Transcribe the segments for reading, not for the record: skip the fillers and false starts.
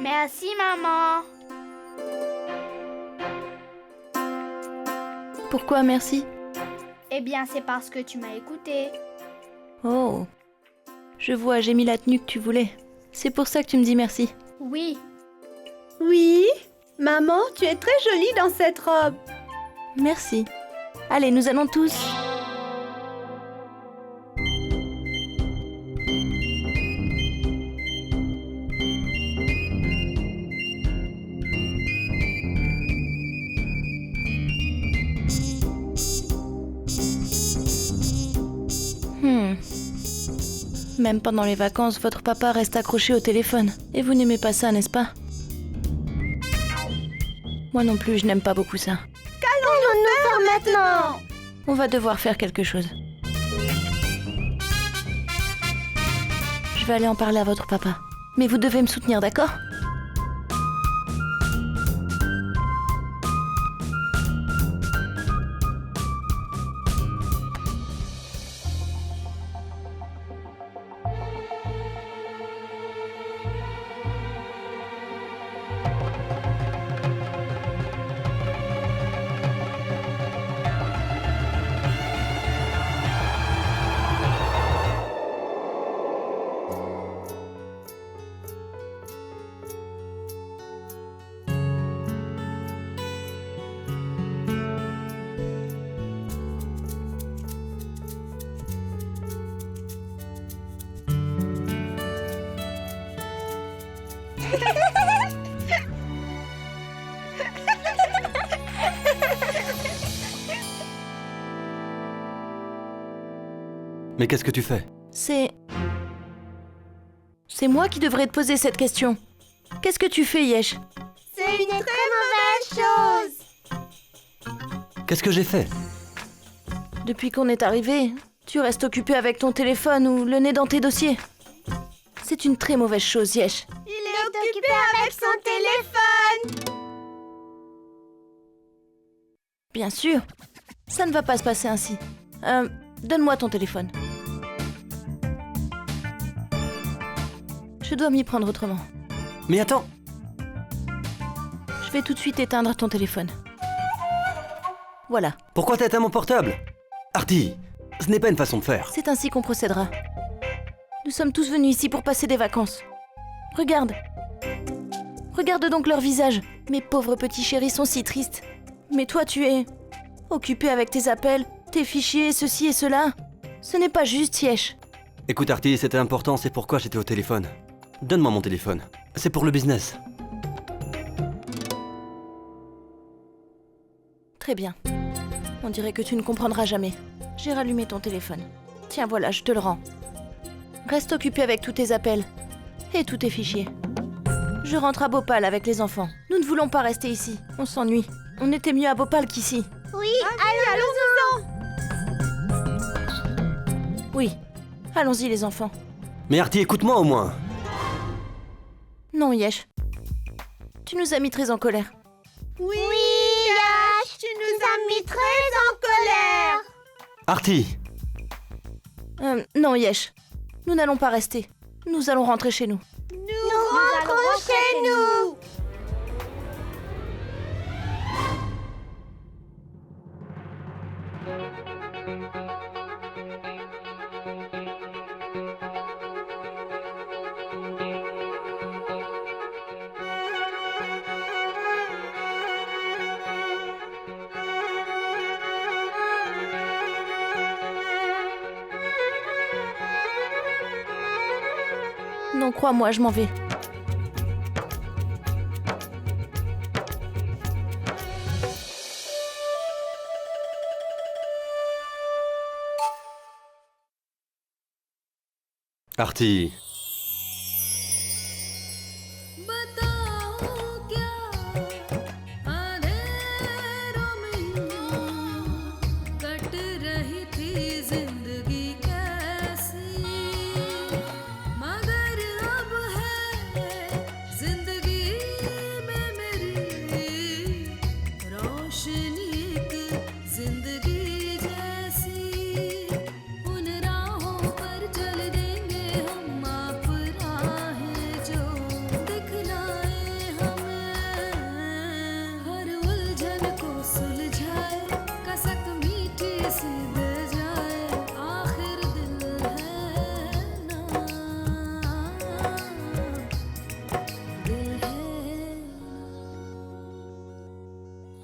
Merci, maman. Pourquoi merci? Eh bien, c'est parce que tu m'as écouté. Oh. Je vois, j'ai mis la tenue que tu voulais. C'est pour ça que tu me dis merci. Oui. Oui, maman, tu es très jolie dans cette robe. Merci. Allez, nous allons tous. Même pendant les vacances, votre papa reste accroché au téléphone. Et vous n'aimez pas ça, n'est-ce pas? Moi non plus, je n'aime pas beaucoup ça. Qu'allons-nous faire maintenant? On va devoir faire quelque chose. Je vais aller en parler à votre papa. Mais vous devez me soutenir, d'accord? Mais qu'est-ce que tu fais? C'est moi qui devrais te poser cette question. Qu'est-ce que tu fais, Yesh? C'est une très mauvaise chose. Qu'est-ce que j'ai fait? Depuis qu'on est arrivé, tu restes occupé avec ton téléphone ou le nez dans tes dossiers. C'est une très mauvaise chose, Yesh. Il est occupé avec son téléphone. Bien sûr. Ça ne va pas se passer ainsi. Donne-moi ton téléphone. Je dois m'y prendre autrement. Mais attends! Je vais tout de suite éteindre ton téléphone. Voilà, Pourquoi t'as éteint mon portable? Artie, ce n'est pas une façon de faire. c'est ainsi qu'on procédera. Nous sommes tous venus ici pour passer des vacances. Regarde. Regarde donc leur visage. Mes pauvres petits chéris sont si tristes. Mais toi, tu es occupé avec tes appels, tes fichiers, ceci et cela. Ce n'est pas juste, Yesh. Écoute Artie, c'était important, c'est pourquoi j'étais au téléphone. Donne-moi mon téléphone. C'est pour le business. Très bien. On dirait que tu ne comprendras jamais. J'ai rallumé ton téléphone. Tiens, voilà, je te le rends. Reste occupé avec tous tes appels et tous tes fichiers. Je rentre à Bhopal avec les enfants. Nous ne voulons pas rester ici. On s'ennuie. On était mieux à Bhopal qu'ici. Oui, allons-y. Oui. Allons-y, les enfants. Mais Artie, écoute-moi au moins. Non, Yesh. Tu nous as mis très en colère. Oui, Yash, tu nous as mis très en colère. Artie! Non, Yesh. Nous n'allons pas rester. Nous allons rentrer chez nous. Nous rentrons chez nous. Non, crois-moi, je m'en vais. Artie!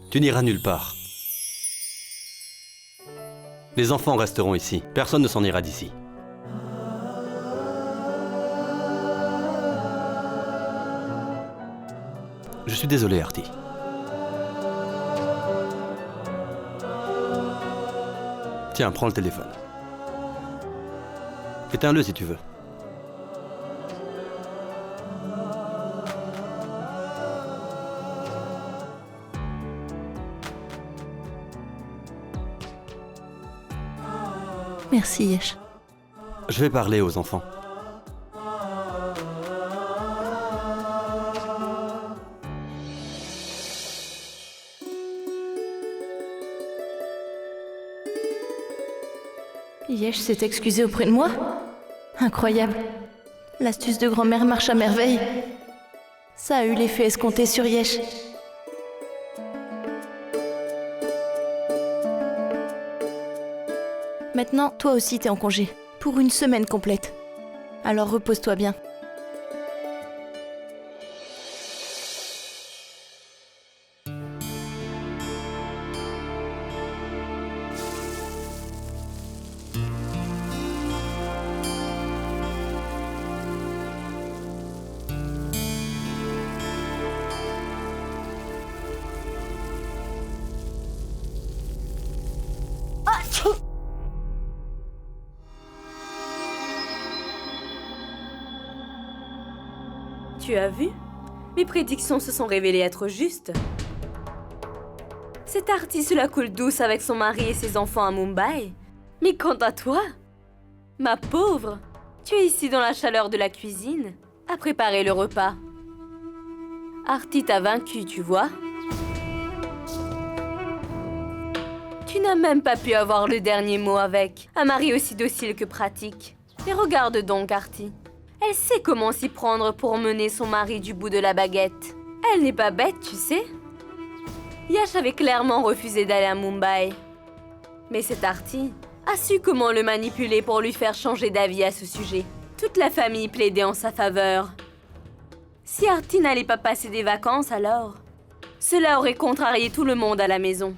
Tu n'iras nulle part. Les enfants resteront ici. Personne ne s'en ira d'ici. Je suis désolé, Artie. Tiens, prends le téléphone. Éteins-le si tu veux. Merci, Yesh. Je vais parler aux enfants. Yesh s'est excusé auprès de moi? Incroyable. L'astuce de grand-mère marche à merveille. Ça a eu l'effet escompté sur Yesh. Maintenant, toi aussi t'es en congé. Pour une semaine complète. Alors repose-toi bien. Tu as vu? Mes prédictions se sont révélées être justes. Cette Artie se la coule douce avec son mari et ses enfants à Mumbai. Mais quant à toi, ma pauvre, tu es ici dans la chaleur de la cuisine, à préparer le repas. Artie t'a vaincu, tu vois. Tu n'as même pas pu avoir le dernier mot avec un mari aussi docile que pratique. Mais regarde donc, Artie. Elle sait comment s'y prendre pour mener son mari du bout de la baguette. Elle n'est pas bête, tu sais. Yash avait clairement refusé d'aller à Mumbai. Mais cette Artie a su comment le manipuler pour lui faire changer d'avis à ce sujet. Toute la famille plaidait en sa faveur. Si Artie n'allait pas passer des vacances, alors cela aurait contrarié tout le monde à la maison.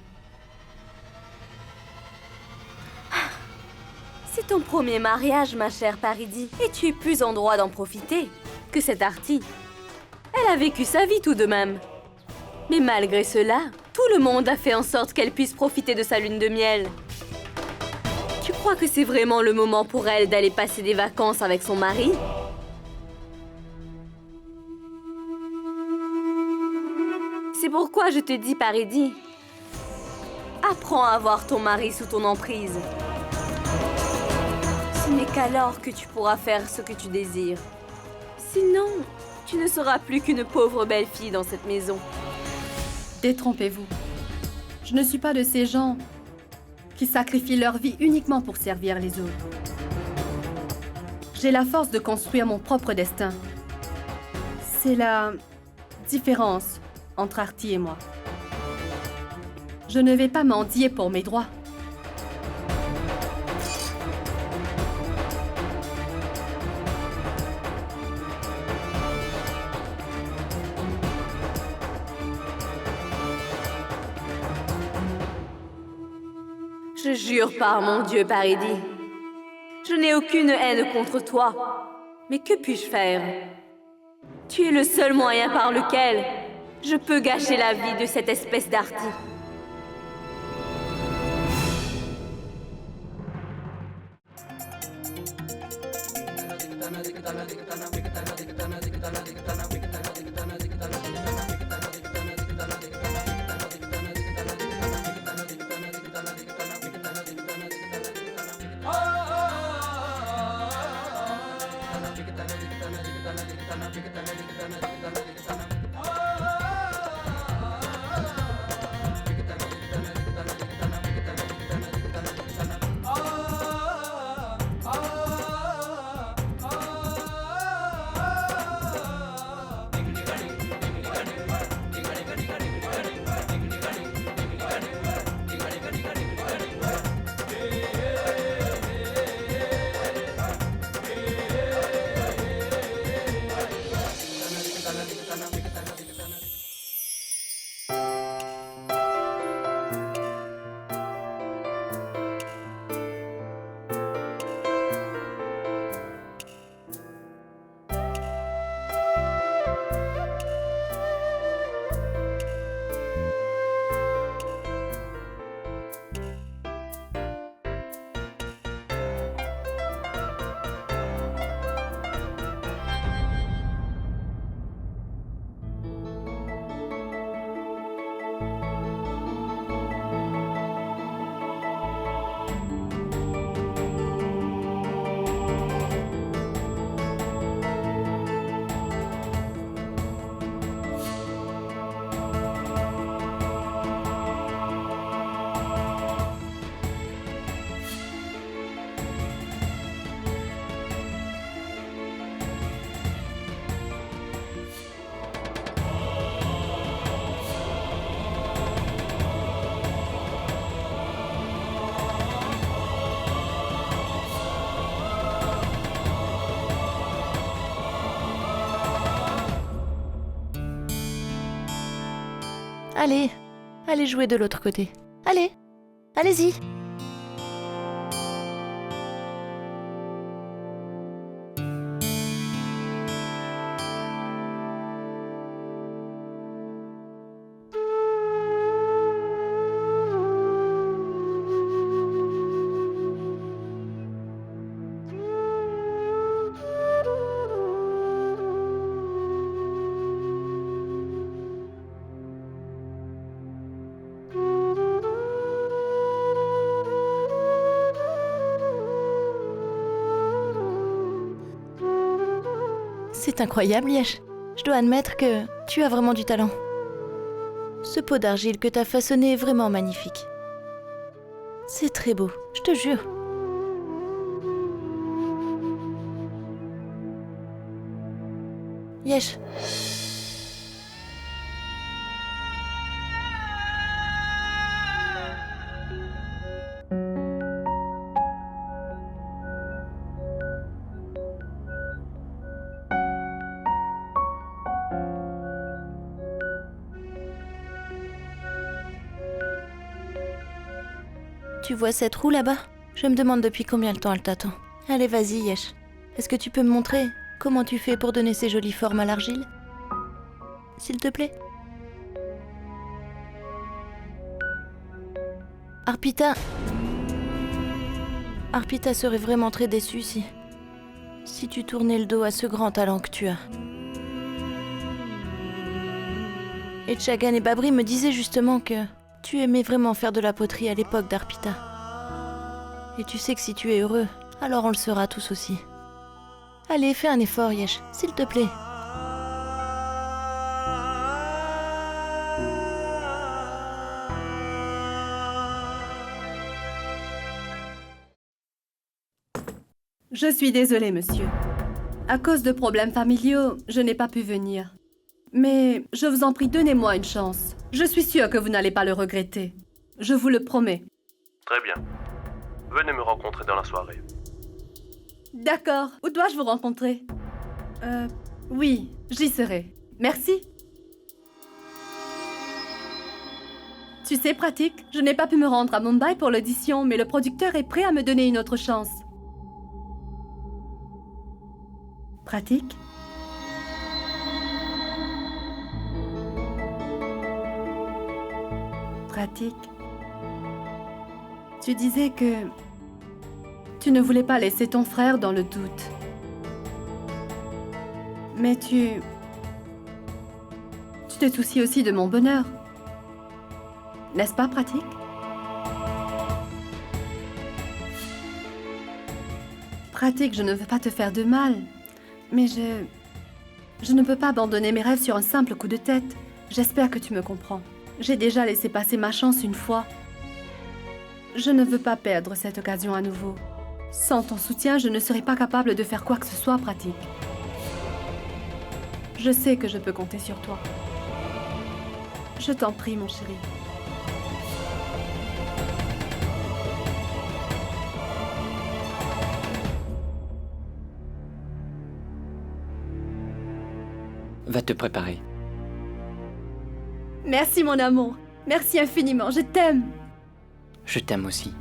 C'est ton premier mariage, ma chère Paridi, et tu es plus en droit d'en profiter que cette Artie. Elle a vécu sa vie tout de même. Mais malgré cela, tout le monde a fait en sorte qu'elle puisse profiter de sa lune de miel. Tu crois que c'est vraiment le moment pour elle d'aller passer des vacances avec son mari? C'est pourquoi je te dis, Paridi, apprends à avoir ton mari sous ton emprise. Ce n'est qu'alors que tu pourras faire ce que tu désires. Sinon, tu ne seras plus qu'une pauvre belle fille dans cette maison. Détrompez-vous. Je ne suis pas de ces gens qui sacrifient leur vie uniquement pour servir les autres. J'ai la force de construire mon propre destin. C'est la différence entre Artie et moi. Je ne vais pas mendier pour mes droits. Je jure par mon Dieu, Paridi. Je n'ai aucune haine contre toi. Mais que puis-je faire? Tu es le seul moyen par lequel je peux gâcher la vie de cette espèce d'Artie. Allez, allez jouer de l'autre côté. Allez, allez-y. C'est incroyable, Yesh. Je dois admettre que tu as vraiment du talent. Ce pot d'argile que t'as façonné est vraiment magnifique. C'est très beau, je te jure. Yesh. Tu vois cette roue là-bas? Je me demande depuis combien de temps elle t'attend. Allez, vas-y, Yesh. Est-ce que tu peux me montrer comment tu fais pour donner ces jolies formes à l'argile? S'il te plaît. Arpita... Arpita serait vraiment très déçue si tu tournais le dos à ce grand talent que tu as. Et Chagan et Babri me disaient justement que tu aimais vraiment faire de la poterie à l'époque d'Arpita. Et tu sais que si tu es heureux, alors on le sera tous aussi. Allez, fais un effort, Yesh, s'il te plaît. Je suis désolée, monsieur. À cause de problèmes familiaux, je n'ai pas pu venir. Mais je vous en prie, donnez-moi une chance. Je suis sûre que vous n'allez pas le regretter. Je vous le promets. Très bien. Venez me rencontrer dans la soirée. D'accord. Où dois-je vous rencontrer? Oui, j'y serai. Merci. Tu sais, Pratik, je n'ai pas pu me rendre à Mumbai pour l'audition, mais le producteur est prêt à me donner une autre chance. Pratik? Pratik? Tu disais que tu ne voulais pas laisser ton frère dans le doute. Mais tu te soucies aussi de mon bonheur. N'est-ce pas, Pratik? Pratik, je ne veux pas te faire de mal, mais je ne peux pas abandonner mes rêves sur un simple coup de tête. J'espère que tu me comprends. J'ai déjà laissé passer ma chance une fois. Je ne veux pas perdre cette occasion à nouveau. Sans ton soutien, je ne serais pas capable de faire quoi que ce soit, Pratik. Je sais que je peux compter sur toi. Je t'en prie, mon chéri. Va te préparer. Merci, mon amour. Merci infiniment. Je t'aime. Je t'aime aussi.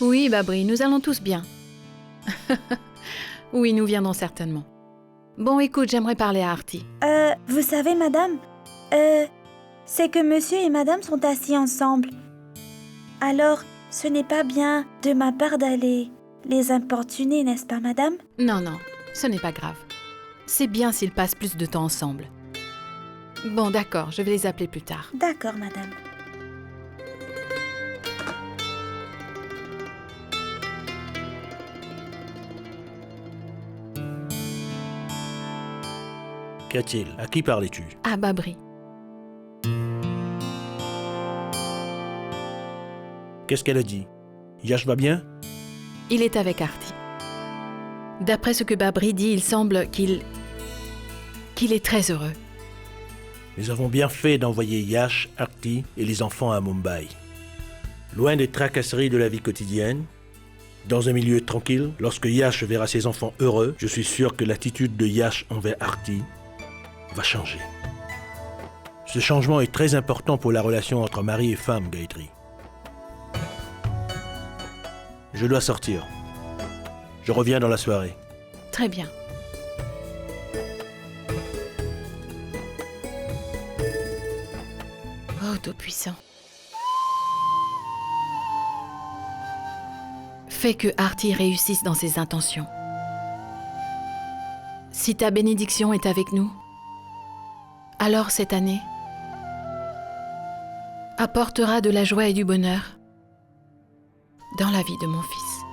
Oui, Babri, nous allons tous bien. Oui, nous viendrons certainement. Bon, écoute, j'aimerais parler à Arti. Vous savez, madame, c'est que monsieur et madame sont assis ensemble. Alors, ce n'est pas bien de ma part d'aller les importuner, n'est-ce pas, madame? Non, non, ce n'est pas grave. C'est bien s'ils passent plus de temps ensemble. Bon, d'accord, je vais les appeler plus tard. D'accord, madame. Qu'y a-t-il? À qui parlais-tu? Ah, Babri. Qu'est-ce qu'elle a dit? Yash va bien? Il est avec Arti. D'après ce que Babri dit, il semble qu'il est très heureux. Nous avons bien fait d'envoyer Yash, Arti et les enfants à Mumbai. Loin des tracasseries de la vie quotidienne, Dans un milieu tranquille, lorsque Yash verra ses enfants heureux, je suis sûr que l'attitude de Yash envers Artie va changer. Ce changement est très important pour la relation entre mari et femme, Gayatri. Je dois sortir. Je reviens dans la soirée. Très bien. Oh, Tout-Puissant. Fais que Artie réussisse dans ses intentions. Si ta bénédiction est avec nous, alors cette année apportera de la joie et du bonheur dans la vie de mon fils.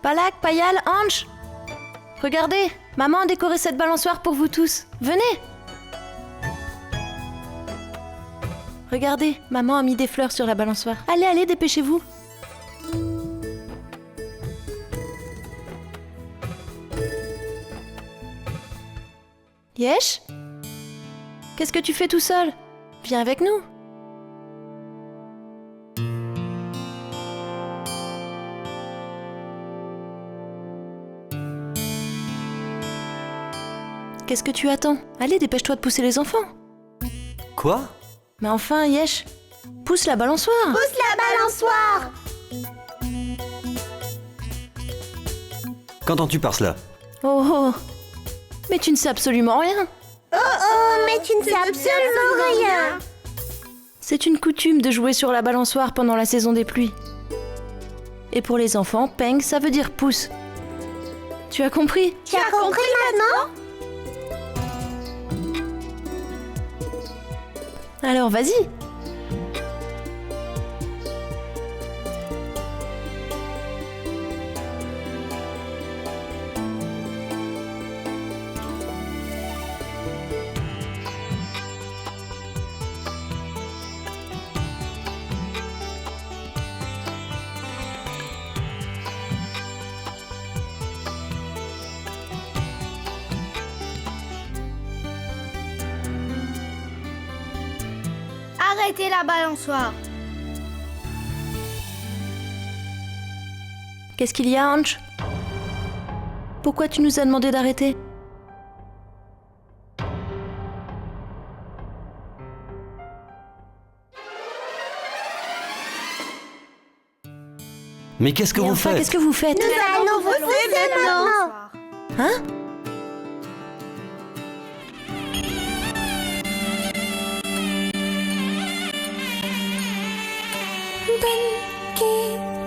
Palak, Payal, Ange! Regardez, maman a décoré cette balançoire pour vous tous. Venez! Regardez, maman a mis des fleurs sur la balançoire. Allez, allez, dépêchez-vous! Yesh? Qu'est-ce que tu fais tout seul? Viens avec nous. Qu'est-ce que tu attends? Allez, dépêche-toi de pousser les enfants. Quoi? Mais enfin, Yesh, pousse la balançoire. Pousse la balançoire! Qu'entends-tu par cela? Oh oh. Mais tu ne sais absolument rien. Oh, mais tu ne sais absolument rien! C'est une coutume de jouer sur la balançoire pendant la saison des pluies. Et pour les enfants, peng, ça veut dire pouce. Tu as compris? Tu as compris maintenant? Alors vas-y. Arrêtez la balançoire! Qu'est-ce qu'il y a, Ange? Pourquoi tu nous as demandé d'arrêter? Mais qu'est-ce que Et vous enfin, faites? qu'est-ce que vous faites? Nous allons vous pousser maintenant! Hein?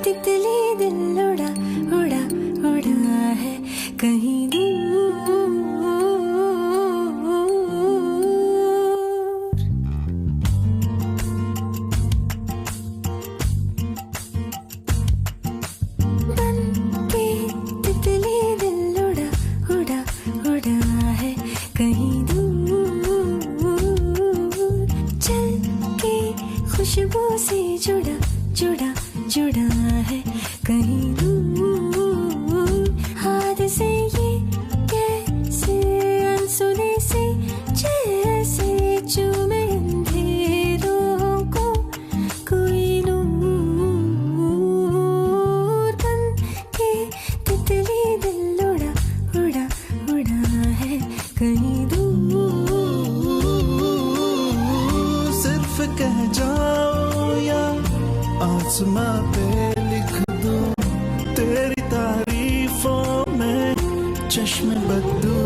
तितली दिल उड़ा उड़ा उड़ा है कहीं दूर बन के तितली दिल उड़ा उड़ा उड़ा है कहीं दूर चल के खुशबू से जुड़ा जुड़ा जुड़ा है कहीं दूर हाथ से ये कैसे अनसुने से जैसे चूमे अंधेरों को कोई नूर बन के तितली दिल उड़ा उड़ा उड़ा है कहीं दूर सिर्फ कह जाओ या आसमां पे लिख दूं तेरी तारीफों में चश्मे बदलूं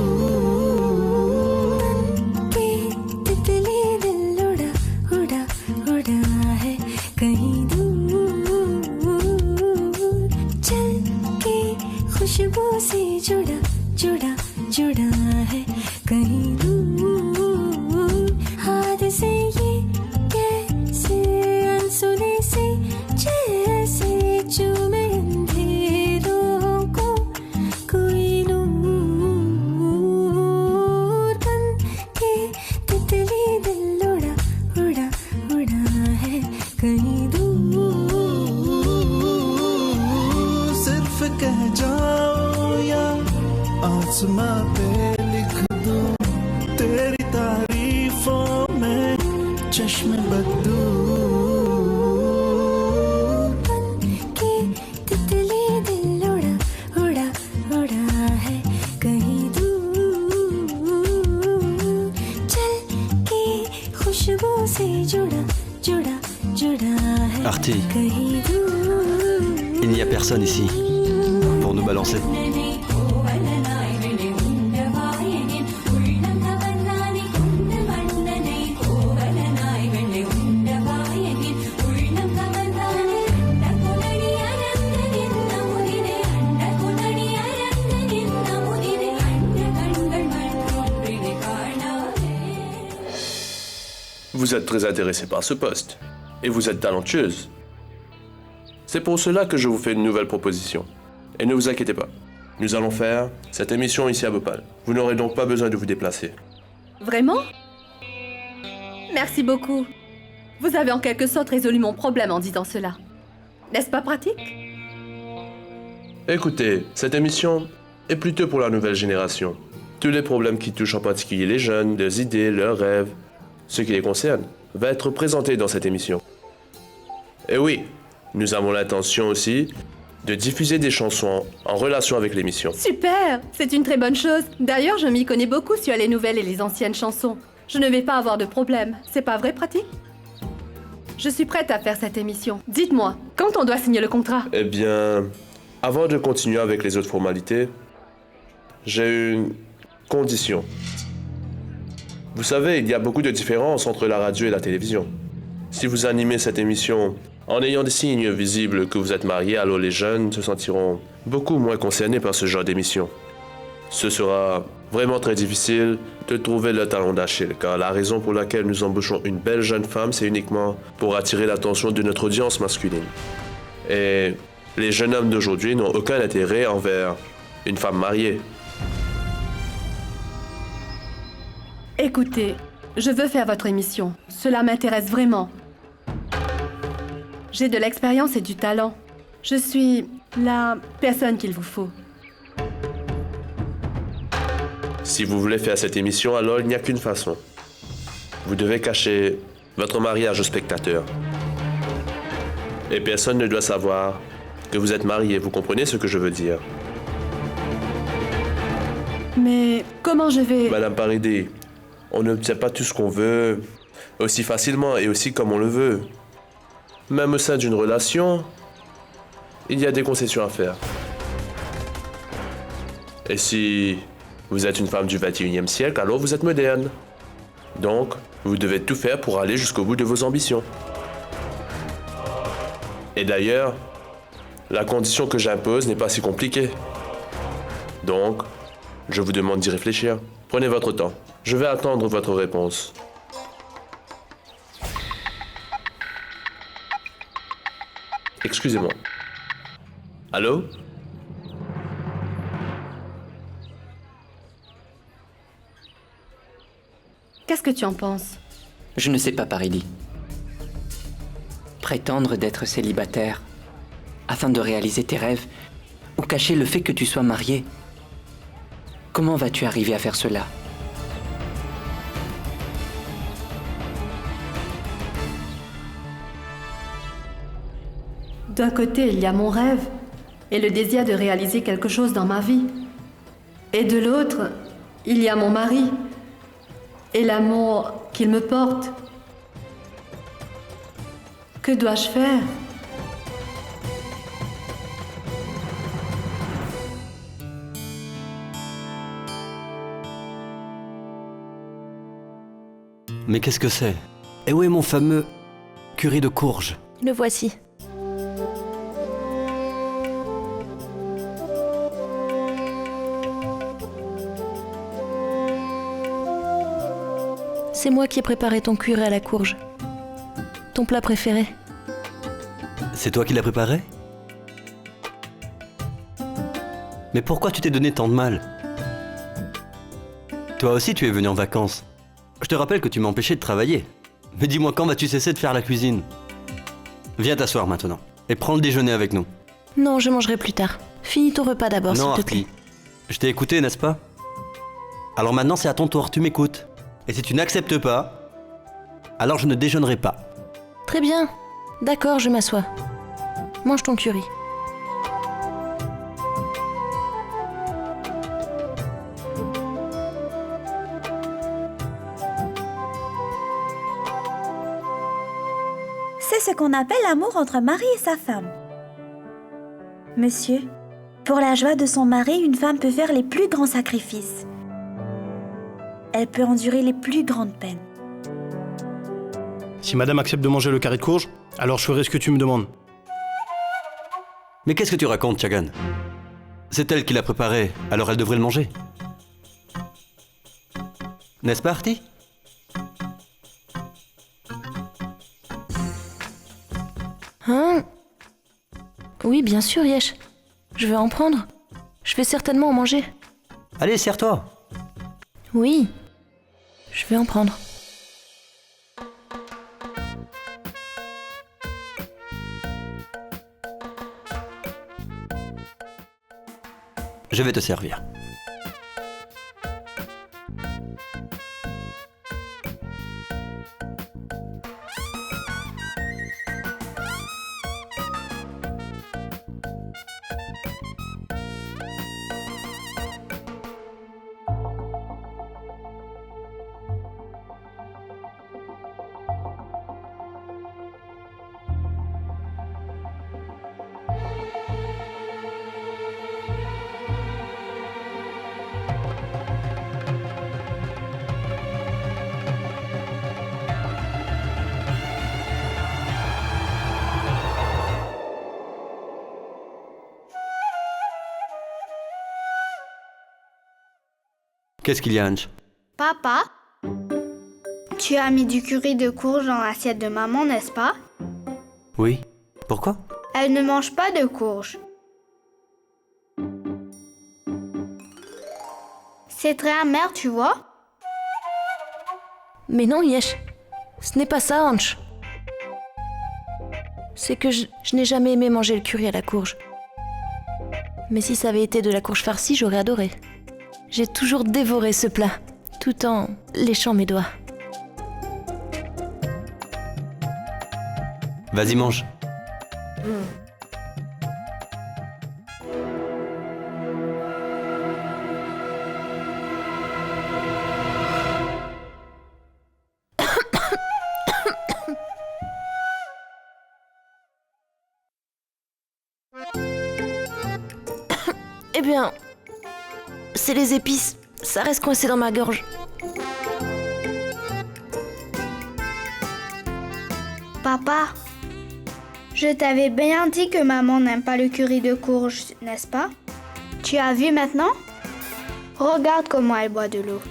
तितली दिल उड़ा उड़ा उड़ा है कहीं दूर चल के खुशबू से जुड़ा जुड़ा जुड़ा है कहीं दूर हाथ से ये कैसे अनसुने से जैसे चूमे अंधेरों को कोई नूर बन के तितली दिल उड़ा उड़ा उड़ा है कहीं दूर सिर्फ कह जाओ या आसमां पे लिख दूं तेरी तारीफों में चश्मे बदलूं तितली दिल उड़ा उड़ा उड़ा है कहीं दूर चल के खुशबू से जुड़ा जुड़ा जुड़ा है Artie, कहीं दूर il n'y a personne ici pour nous balancer. Vous êtes très intéressée par ce poste. Et vous êtes talentueuse. C'est pour cela que je vous fais une nouvelle proposition. Et ne vous inquiétez pas. Nous allons faire cette émission ici à Bhopal. Vous n'aurez donc pas besoin de vous déplacer. Vraiment? Merci beaucoup. Vous avez en quelque sorte résolu mon problème en disant cela. N'est-ce pas pratique? Écoutez, cette émission est plutôt pour la nouvelle génération. Tous les problèmes qui touchent en particulier les jeunes, leurs idées, leurs rêves, ce qui les concerne, va être présenté dans cette émission. Et oui, nous avons l'intention aussi de diffuser des chansons en relation avec l'émission. Super! C'est une très bonne chose. D'ailleurs, je m'y connais beaucoup sur les nouvelles et les anciennes chansons. Je ne vais pas avoir de problème. C'est pas vrai, Pratique? Je suis prête à faire cette émission. Dites-moi, quand on doit signer le contrat? Eh bien, avant de continuer avec les autres formalités, j'ai une condition. Vous savez, il y a beaucoup de différences entre la radio et la télévision. Si vous animez cette émission en ayant des signes visibles que vous êtes marié, alors les jeunes se sentiront beaucoup moins concernés par ce genre d'émission. Ce sera vraiment très difficile de trouver le talon d'Achille, car la raison pour laquelle nous embauchons une belle jeune femme, c'est uniquement pour attirer l'attention de notre audience masculine. Et les jeunes hommes d'aujourd'hui n'ont aucun intérêt envers une femme mariée. Écoutez, je veux faire votre émission. Cela m'intéresse vraiment. J'ai de l'expérience et du talent. Je suis la personne qu'il vous faut. Si vous voulez faire cette émission, alors il n'y a qu'une façon. Vous devez cacher votre mariage aux spectateurs. Et personne ne doit savoir que vous êtes marié, vous comprenez ce que je veux dire? Mais comment je vais... Madame Paradis, on n'obtient pas tout ce qu'on veut aussi facilement et aussi comme on le veut. Même au sein d'une relation, il y a des concessions à faire. Et si vous êtes une femme du 21e siècle, alors vous êtes moderne. Donc, vous devez tout faire pour aller jusqu'au bout de vos ambitions. Et d'ailleurs, la condition que j'impose n'est pas si compliquée. Donc, je vous demande d'y réfléchir. Prenez votre temps. Je vais attendre votre réponse. Excusez-moi. Allô? Qu'est-ce que tu en penses? Je ne sais pas, Paradis. Prétendre d'être célibataire afin de réaliser tes rêves ou cacher le fait que tu sois marié. Comment vas-tu arriver à faire cela? D'un côté, il y a mon rêve et le désir de réaliser quelque chose dans ma vie. Et de l'autre, il y a mon mari et l'amour qu'il me porte. Que dois-je faire? Mais qu'est-ce que c'est? Et où est mon fameux curry de courge? Le voici. C'est moi qui ai préparé ton curry à la courge. Ton plat préféré. C'est toi qui l'as préparé? Mais pourquoi tu t'es donné tant de mal? Toi aussi tu es venu en vacances. Je te rappelle que tu m'as empêché de travailler. Mais dis-moi, quand vas-tu cesser de faire la cuisine? Viens t'asseoir maintenant et prends le déjeuner avec nous. Non, je mangerai plus tard. Finis ton repas d'abord, s'il Non, te plaît. Artie, je t'ai écouté, n'est-ce pas? Alors maintenant c'est à ton tour, tu m'écoutes. Et si tu n'acceptes pas, alors je ne déjeunerai pas. Très bien. D'accord, je m'assois. Mange ton curry. C'est ce qu'on appelle l'amour entre un mari et sa femme. Monsieur, pour la joie de son mari, une femme peut faire les plus grands sacrifices. Elle peut endurer les plus grandes peines. Si madame accepte de manger le carré de courge, alors je ferai ce que tu me demandes. Mais qu'est-ce que tu racontes, Chagan? C'est elle qui l'a préparé, alors elle devrait le manger. N'est-ce pas, Artie? Hein? Oui, bien sûr, Yesh. Je vais en prendre. Je vais certainement en manger. Allez, serre-toi. Oui. Je vais en prendre. Je vais te servir. Qu'est-ce qu'il y a, Ange? Papa, tu as mis du curry de courge dans l'assiette de maman, n'est-ce pas? Oui. Pourquoi? Elle ne mange pas de courge. C'est très amer, tu vois? Mais non, Yesh. Ce n'est pas ça, Ange. C'est que je n'ai jamais aimé manger le curry à la courge. Mais si ça avait été de la courge farcie, j'aurais adoré. J'ai toujours dévoré ce plat, tout en léchant mes doigts. Vas-y, mange. Eh bien, c'est les épices. Ça reste coincé dans ma gorge. Papa, je t'avais bien dit que maman n'aime pas le curry de courge, n'est-ce pas? Tu as vu maintenant? Regarde comment elle boit de l'eau.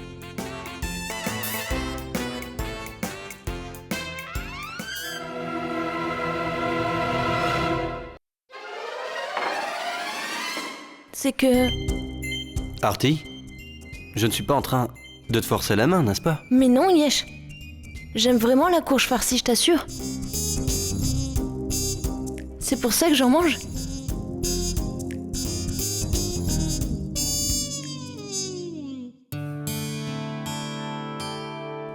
C'est que... Artie, je ne suis pas en train de te forcer la main, n'est-ce pas? Mais non, Yesh. J'aime vraiment la courge farcie, je t'assure. C'est pour ça que j'en mange.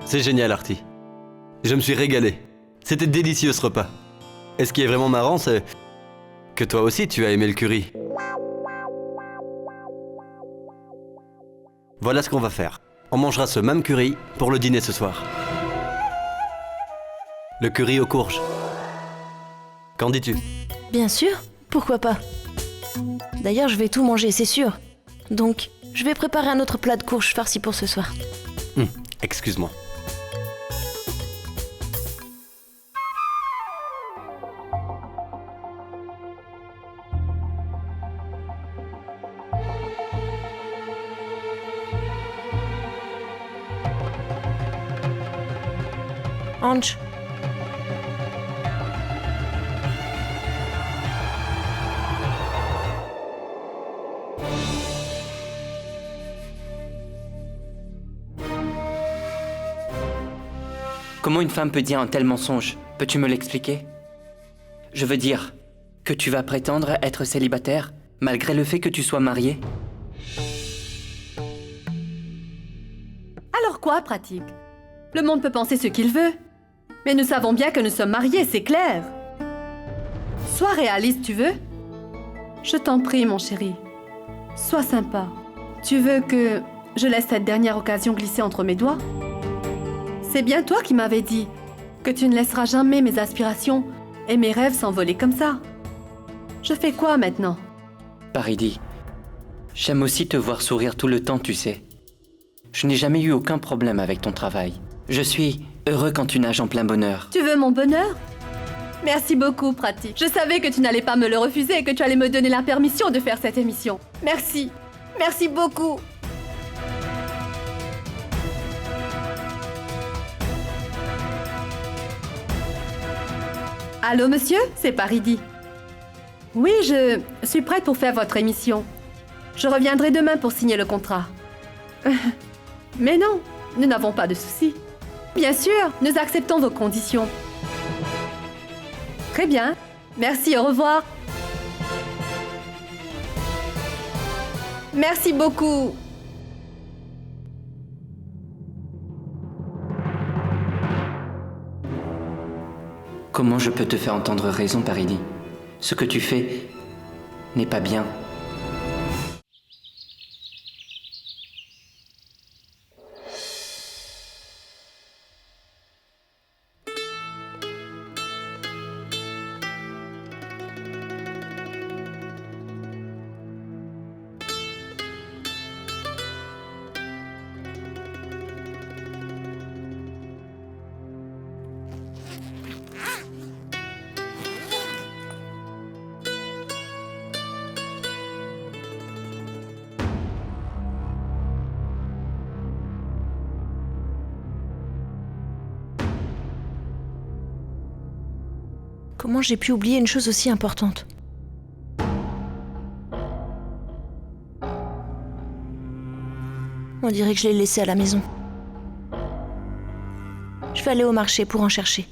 C'est génial, Artie. Je me suis régalé. C'était délicieux ce repas. Et ce qui est vraiment marrant, c'est que toi aussi tu as aimé le curry. Voilà ce qu'on va faire. On mangera ce même curry pour le dîner ce soir. Le curry aux courges. Qu'en dis-tu? Bien sûr, pourquoi pas. D'ailleurs, je vais tout manger, c'est sûr. Donc, je vais préparer un autre plat de courges farcies pour ce soir. Excuse-moi. Ange. Comment une femme peut dire un tel mensonge? Peux-tu me l'expliquer? Je veux dire que tu vas prétendre être célibataire malgré le fait que tu sois marié? Alors quoi, pratique? Le monde peut penser ce qu'il veut. Mais nous savons bien que nous sommes mariés, c'est clair. Sois réaliste, tu veux? Je t'en prie, mon chéri. Sois sympa. Tu veux que je laisse cette dernière occasion glisser entre mes doigts? C'est bien toi qui m'avais dit que tu ne laisseras jamais mes aspirations et mes rêves s'envoler comme ça. Je fais quoi maintenant? Paridi, j'aime aussi te voir sourire tout le temps, tu sais. Je n'ai jamais eu aucun problème avec ton travail. Je suis heureux quand tu nages en plein bonheur. Tu veux mon bonheur? Merci beaucoup, Pratique. Je savais que tu n'allais pas me le refuser et que tu allais me donner la permission de faire cette émission. Merci. Merci beaucoup. Allô, monsieur? C'est Paridi. Oui, je suis prête pour faire votre émission. Je reviendrai demain pour signer le contrat. Mais non, nous n'avons pas de soucis. Bien sûr, nous acceptons vos conditions. Très bien. Merci, au revoir. Merci beaucoup. Comment je peux te faire entendre raison, Paridi? Ce que tu fais n'est pas bien. Comment j'ai pu oublier une chose aussi importante? On dirait que je l'ai laissé à la maison. Je vais aller au marché pour en chercher.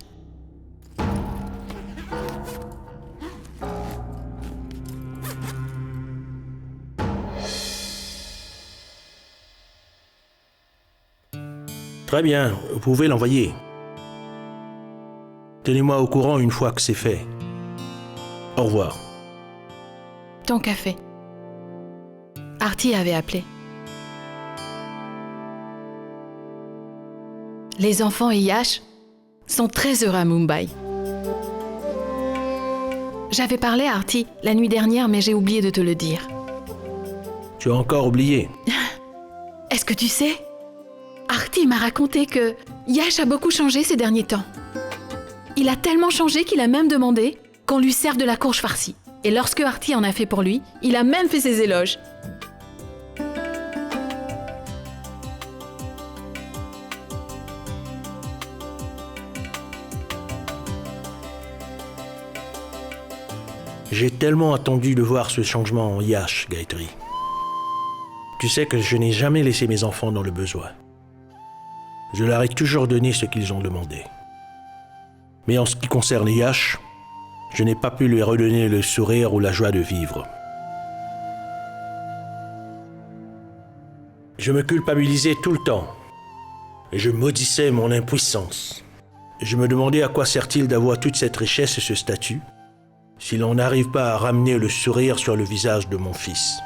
Très bien, vous pouvez l'envoyer. Tenez-moi au courant une fois que c'est fait. Au revoir. Ton café. Artie avait appelé. Les enfants et Yash sont très heureux à Mumbai. J'avais parlé à Artie la nuit dernière, mais j'ai oublié de te le dire. Tu as encore oublié. Est-ce que tu sais? Artie m'a raconté que Yash a beaucoup changé ces derniers temps. Il a tellement changé qu'il a même demandé qu'on lui serve de la courge farcie. Et lorsque Artie en a fait pour lui, il a même fait ses éloges. J'ai tellement attendu de voir ce changement en Yash, Gayatri. Tu sais que je n'ai jamais laissé mes enfants dans le besoin. Je leur ai toujours donné ce qu'ils ont demandé. Mais en ce qui concerne Yash, je n'ai pas pu lui redonner le sourire ou la joie de vivre. Je me culpabilisais tout le temps. Et je maudissais mon impuissance. Je me demandais à quoi sert-il d'avoir toute cette richesse et ce statut si l'on n'arrive pas à ramener le sourire sur le visage de mon fils.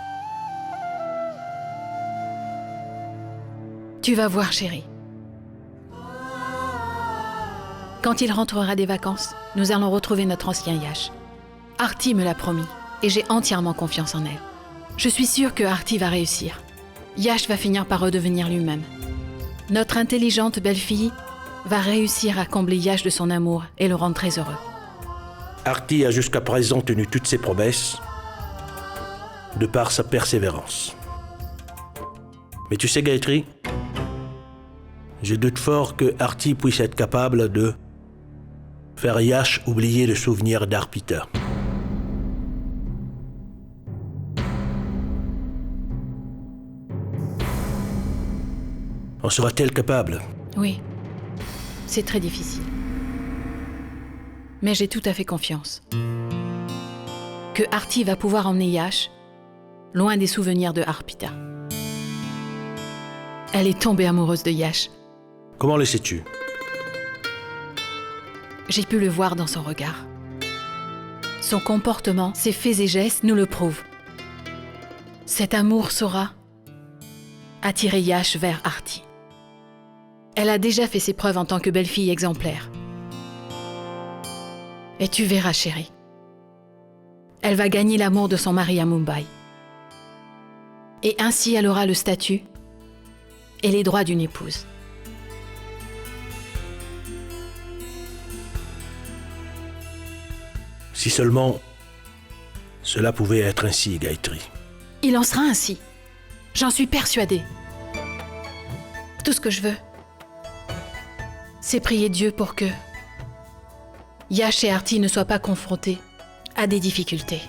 Tu vas voir, chérie. Quand il rentrera des vacances, nous allons retrouver notre ancien Yash. Artie me l'a promis et j'ai entièrement confiance en elle. Je suis sûre que Artie va réussir. Yash va finir par redevenir lui-même. Notre intelligente belle-fille va réussir à combler Yash de son amour et le rendre très heureux. Artie a jusqu'à présent tenu toutes ses promesses de par sa persévérance. Mais tu sais, Gayatri, je doute fort que Artie puisse être capable de faire Yash oublier le souvenir d'Arpita. En sera-t-elle capable? Oui, c'est très difficile. Mais j'ai tout à fait confiance que Artie va pouvoir emmener Yash loin des souvenirs de Arpita. Elle est tombée amoureuse de Yash. Comment le sais-tu? J'ai pu le voir dans son regard. Son comportement, ses faits et gestes nous le prouvent. Cet amour saura attirer Yash vers Artie. Elle a déjà fait ses preuves en tant que belle-fille exemplaire. Et tu verras, chérie. Elle va gagner l'amour de son mari à Mumbai. Et ainsi, elle aura le statut et les droits d'une épouse. Si seulement cela pouvait être ainsi, Gayatri. Il en sera ainsi. J'en suis persuadée. Tout ce que je veux, c'est prier Dieu pour que Yash et Artie ne soient pas confrontés à des difficultés.